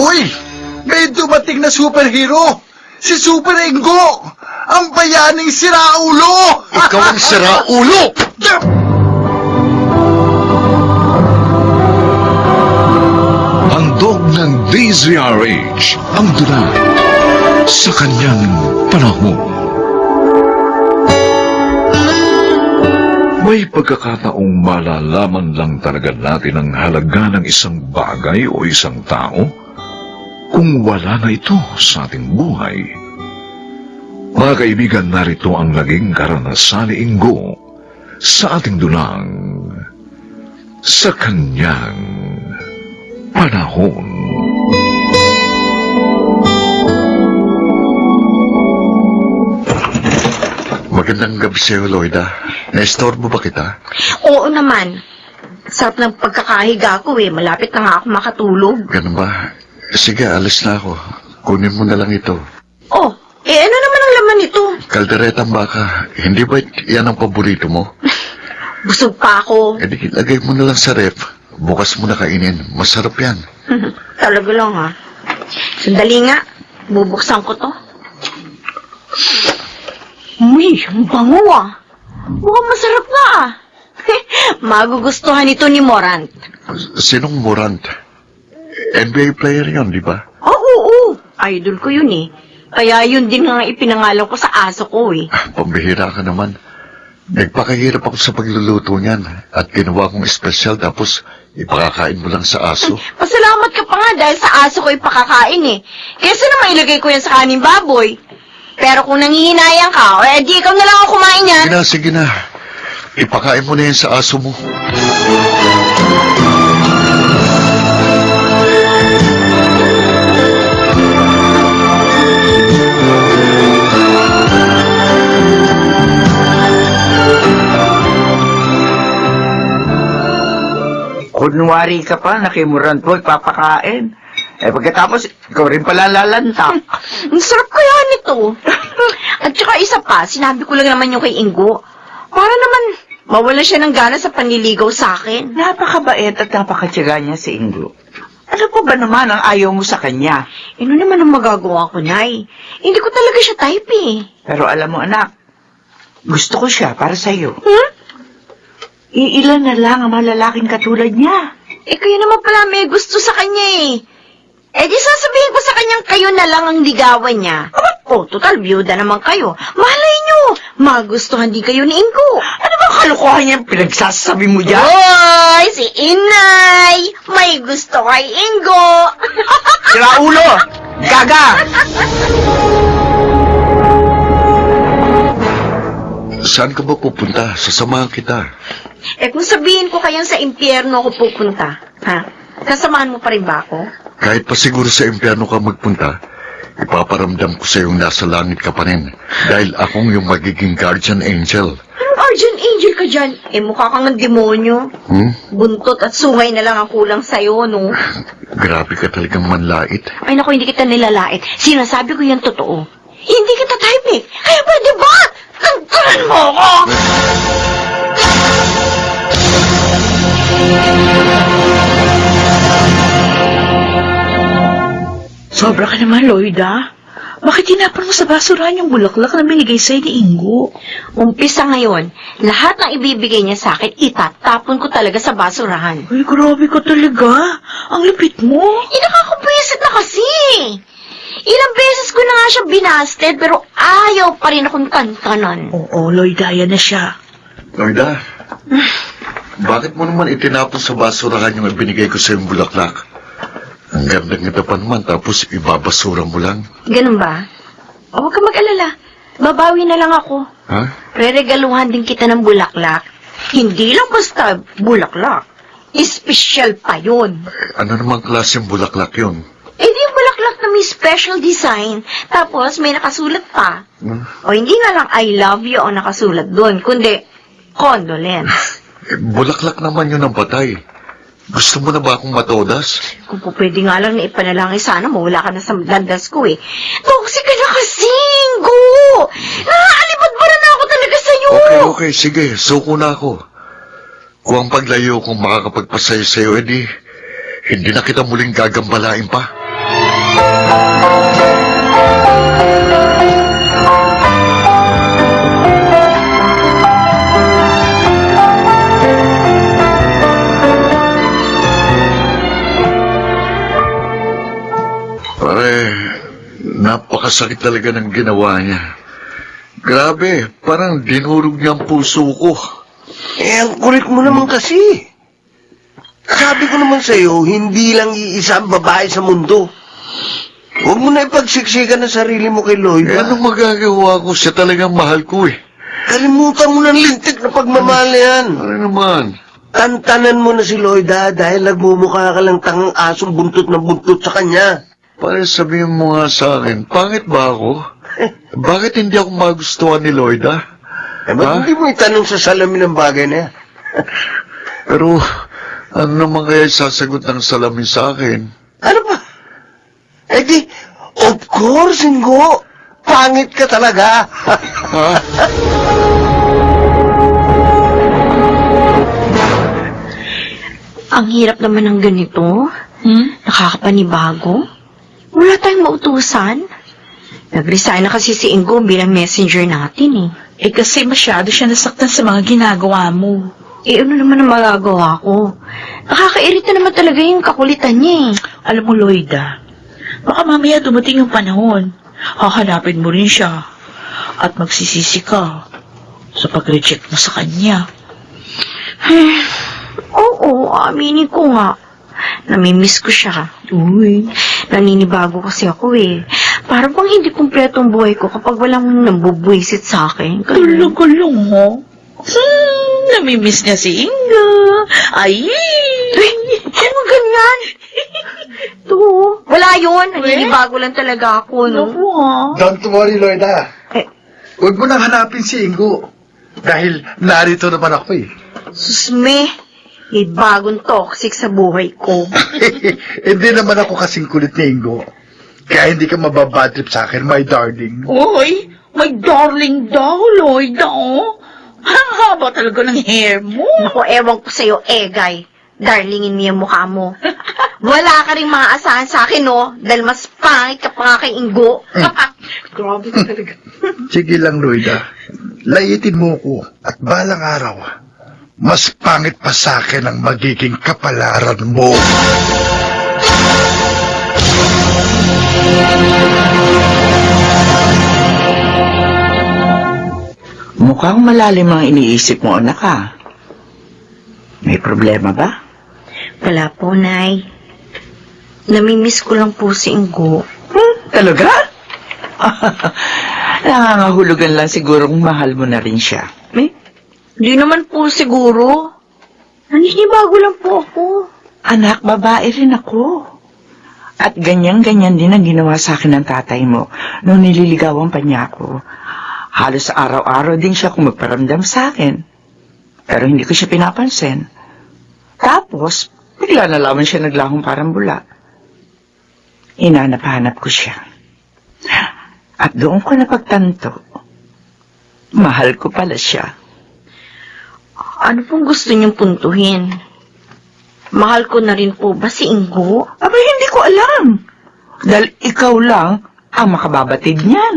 Uy! May dumating na superhero! Si Super Ingo! Ang bayaning siraulo! Ikaw ang siraulo! Handog ng DZRH ang dula sa kanyang panahon. May pagkakataong malalaman lang talaga natin ang halaga ng isang bagay o isang tao kung wala na ito sa ating buhay. Mga kaibigan, narito ang naging karanasan ni Ingo sa ating dulang sa kanyang panahon. Magandang gabi sa'yo, Loida. Na-estorbo ba kita? Oo naman. Sarap ng pagkakahiga ko eh. Malapit na nga ako makatulog. Ganun ba? Sige, alis na ako. Kunin mo na lang ito. Oh, ano naman ang laman nito? Kalderetang baka. Hindi ba yan ang paborito mo? Busog pa ako. E di, lagay mo na lang sa ref. Bukas mo na kainin. Masarap yan. Talaga lang ha. Sandali nga. Bubuksan ko to. Uy, ang bango ah. Mukhang masarap nga ah. Magugustuhan ito ni Morant. Sinong Morant? NBA player yon, di ba? Oo. Idol ko yun eh. Kaya yun din nga ipinangalan ko sa aso ko eh. Pambihira ka naman. Nagpakahirap ako sa pagluluto niyan. At ginawa kong espesyal tapos ipakakain mo lang sa aso. Pasalamat ka pa nga dahil sa aso ko ipakakain eh. Kesa naman ilagay ko yan sa kaning baboy. Pero kung nangihinayang ka, di ikaw na lang ako kumain yan. Sige na. Ipakain mo na yan sa aso mo. Kunwari ka pa, nakimuran po, ipapakain. Pagkatapos, ikaw rin pala lalantak. Ang sarap kaya nito. At saka isa pa, sinabi ko lang naman yung kay Ingo. Para naman, mawala siya ng gana sa panliligaw sa akin. Napakabait at napakatyaga niya si Ingo. Ano pa ba naman ang ayaw mo sa kanya? Ano naman ang magagawa ko, Nay? Hindi ko talaga siya type eh. Pero alam mo anak, gusto ko siya para sa'yo. Iilan na lang ang mga lalaking katulad niya. Kayo naman pala may gusto sa kanya eh. Di sasabihin ko sa kanyang kayo na lang ang ligawan niya. Total, byuda naman kayo. Malay nyo, magustuhan din kayo ni Ingo. Ano ba kalukuhan niya pinagsasabi mo dyan? Hoy, si Inay! May gusto kay Ingo! Sira ulo! Gaga! Saan ka ba pupunta? Sasamahan kita. Kung sabihin ko kayang sa impyerno ako pupunta, ha? Kasamahan mo pa rin ba ako? Kahit pa siguro sa impyerno ka magpunta, ipaparamdam ko sa iyong nasa langit ka pa rin. Dahil akong yung magiging guardian angel. Anong guardian angel ka dyan? Mukha kang ng demonyo. Buntot at sungay na lang ang kulang sa'yo, no? Grabe ka talagang manlait. Ay naku, hindi kita nilalait. Sinasabi ko yan totoo. Hindi kita type eh. Kaya pwede ba? Tangkalan mo ako! Sobra ka naman, Loida. Bakit tinapon mo sa basurahan yung bulaklak na binigay sa'yo ni Ingo? Umpisa ngayon, lahat ng ibibigay niya sa akin, itatapon ko talaga sa basurahan. Ay, grabe ka talaga. Ang lupit mo. Nakakapwisit na kasi. Ilang beses ko na nga siya binasted, pero ayaw pa rin akong tantanan. Oo, Loida, yan na siya. Loida, bakit mo naman itinapon sa basurahan yung ibinigay ko sa iyong bulaklak? Ang ganda-ganda pa naman, tapos ibabasura mo lang. Ganun ba? Huwag ka mag-alala. Babawi na lang ako. Ha? Reregaluhan din kita ng bulaklak. Hindi lang basta bulaklak. Espesyal pa yun. Ano namang klaseng bulaklak yun? Di yung bulaklak na may special design. Tapos may nakasulat pa. O hindi nga lang I love you ang nakasulat doon, kundi condolence. Bulaklak naman yun ang patay. Gusto mo na ba akong matodas? Kung po pwede nga lang na ipanalangin, sana mawala ka na sa landas ko eh. Toxic ka na kasi, Ingo! Nakaalibad-bara na ako talaga sa'yo! Okay, sige, suko na ako. Kung ang paglayo kong makakapagpasaya sa'yo, edi, hindi na kita muling gagambalain pa. Pare, napakasakit talaga ng ginawa niya. Grabe, parang dinurog niya ang puso ko. Ang kulit mo naman kasi. Sabi ko naman sa'yo, hindi lang iisa ang babae sa mundo. Huwag mo na ipagsiksikan ang sarili mo kay Lloyd. Anong magagawa ko? Siya talagang mahal ko eh. Kalimutan mo ng lintik na pagmamahal na yan. Ano naman? Tantanan mo na si Lloyd dahil nagmumukha ka lang tangang asong buntot na buntot sa kanya. Pare, sabihin mo nga sa akin, pangit ba ako? Bakit hindi ako magustuhan ni Lloyd, ha? Ba't hindi mo itanong sa salamin ng bagay na yan? Pero, ano naman kaya sasagot ng salamin sa akin? Ano ba? Eh di, of course, Ingo. Pangit ka talaga. Ha? Ang hirap naman ng ganito. Nakakapanibago. Wala tayong mautusan. Nag-resign na kasi si Ingo bilang messenger natin eh. Kasi masyado siya nasaktan sa mga ginagawa mo. Ano naman ang magagawa ko? Nakakairita naman talaga yung kakulitan niya eh. Alam mo, Lloyda, baka mamaya dumating yung panahon. Hahanapin mo rin siya. At magsisisi ka sa pag-reject mo sa kanya. Oo, aminin ko nga. Namimiss ko siya. Uy, Naninibago kasi ako eh. Para bang hindi kumpleto ang buhay ko kapag walang nambubwisit sa akin. tulog-kulong mo. Namimiss niya si Inga. Ay! Ano ganyan? Ito, wala yun. Naninibago lang talaga ako, no? Naku ha. Don't worry, Lloyda. Eh. Huwag mo nang hanapin si Ingo. Dahil narito naman ako eh. Susme, may bagong toxic sa buhay ko. Hindi naman ako kasing kulit ni Ingo. Kaya hindi ka mababadrip sa akin, my darling. Uy, my darling daw, Lloyda, oh. Ang haba talaga ng hair mo. Naku, ewan ko sa'yo, Egay. Darlingin mo yung mukha mo. Wala ka rin maaasahan sa akin, no? Dahil mas pangit ka pa nga kay Ingo. Grabe ka talaga. Sige lang, Lloyda. Laitin mo ko at balang araw, mas pangit pa sa akin ang magiging kapalaran mo. Mukhang malalim ang iniisip mo, anak ha. May problema ba? Wala po, Nay. Namimiss ko lang po si Ingo. Talaga? Nangangahulugan lang sigurong mahal mo na rin siya. Hindi naman po siguro. Naninibago lang po ako. Anak, babae rin ako. At ganyan-ganyan din ang ginawa sa akin ng tatay mo nung nililigawan pa niya ako. Halos araw-araw din siya kung magparamdam sa akin. Pero hindi ko siya pinapansin. Tapos, bigla na lamang siya naglahong parang bula. Hinanap-hanap ko siya. At doon ko napagtanto, mahal ko pala siya. Ano pong gusto niyong puntuhin? Mahal ko na rin po ba si Ingo? Aba, hindi ko alam. Dahil ikaw lang ang makababatid niyan.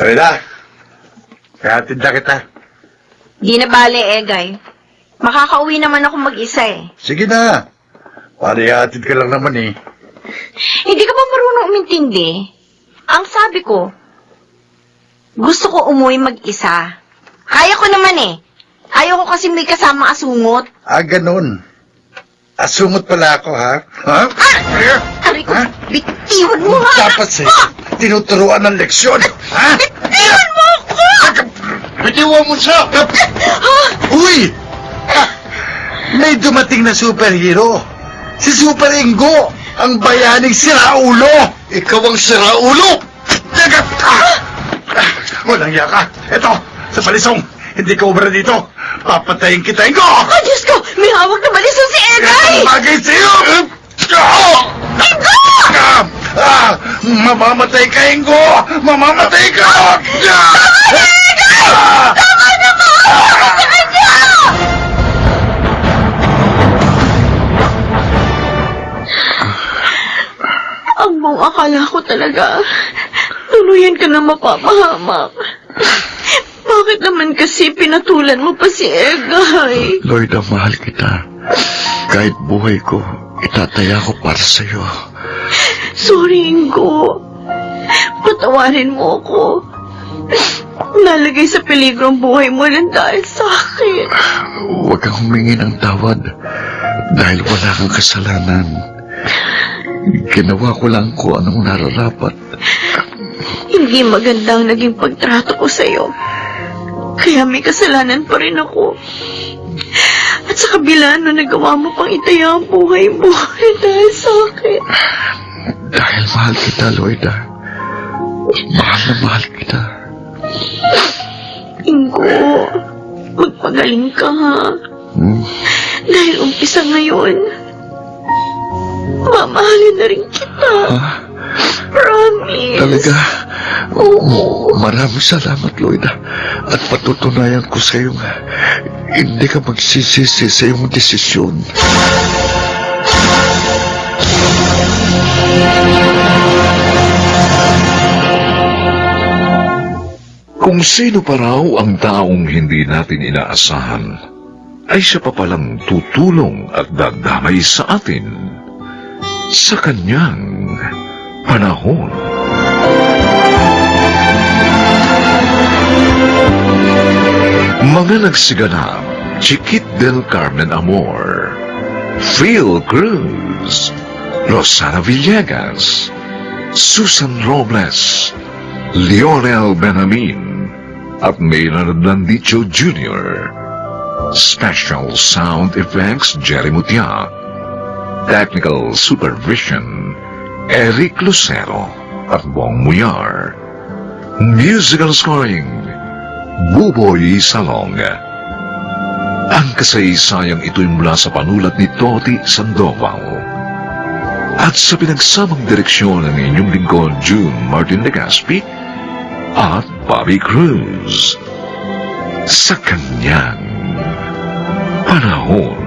Lloyda, hatid na kita. Di na bale, Egay. Makakauwi naman ako mag-isa eh. Sige na. Hatid ka lang naman eh. Hindi ka ba marunong umintindi? Ang sabi ko, gusto ko umuwi mag-isa. Kaya ko naman eh. Ayaw ko kasi may kasama asungot. Ganun. Asungot pala ako, ha? Ha? Aray ko, Ha? bitiwan mo nga! Dapat tinuturuan ng leksyon. Ha? Bitiwan mo ako! Bitiwan mo siya! Uy! May dumating na superhero. Si Super Ingo, ang bayaning siraulo. Ikaw ang siraulo! Walang yaka. Eto, sa balisong. Hindi ka ubra dito. Papatayin kita, Ingo! Oh, Diyos ko! May hawak na balisong si Egay! Bagay sa'yo! Mamamatay ka, Ingo! Mamamatay ka! Ang buong akala ko talaga, tuluyan ka na mapapahamak. Bakit naman kasi pinatulan mo pa si Egay? Lloyda, mahal kita. Kahit buhay ko, itataya ko para sa'yo. Sorry, Ingo. Patawarin mo ako. Nalagay sa peligro ang buhay mo lang dahil sa akin. Huwag kang humingi ng tawad dahil wala kang kasalanan. Ginawa ko lang kung anong nararapat. Hindi maganda ang naging pagtrato ko sa'yo. Kaya may kasalanan pa rin ako. At sa kabila na nagawa mo pang itaya ang buhay mo dahil sa akin. Dahil mahal kita, Lloyda. Mahal na mahal kita. Ingo, magpagaling ka ha. Dahil umpisa ngayon, mamahalin na rin kita. Ha? Promise. Talaga? Oo. Maraming salamat, Lloyda. At patutunayan ko sa iyo nga, hindi ka magsisisi sa iyong desisyon. Kung sino pa raw ang taong hindi natin inaasahan, ay siya pa palang tutulong at dadamay sa atin sa kanyang panahon. Mga nagsiganap, Chiquit del Carmen Amor, Phil Cruz, Rosana Villegas, Susan Robles, Lionel Benamin, at Maynard Landicho Jr. Special Sound Effects Jerry Mutia. Technical Supervision Eric Lucero at Bong Muyar. Musical Scoring Buboy Salong. Ang kasaysayang ito'y mula sa panulat ni Toti Sandoval at sa pinagsamang direksyon ng inyong lingkod June Martin Legaspi at Bobby Cruz sa kanyang panahon.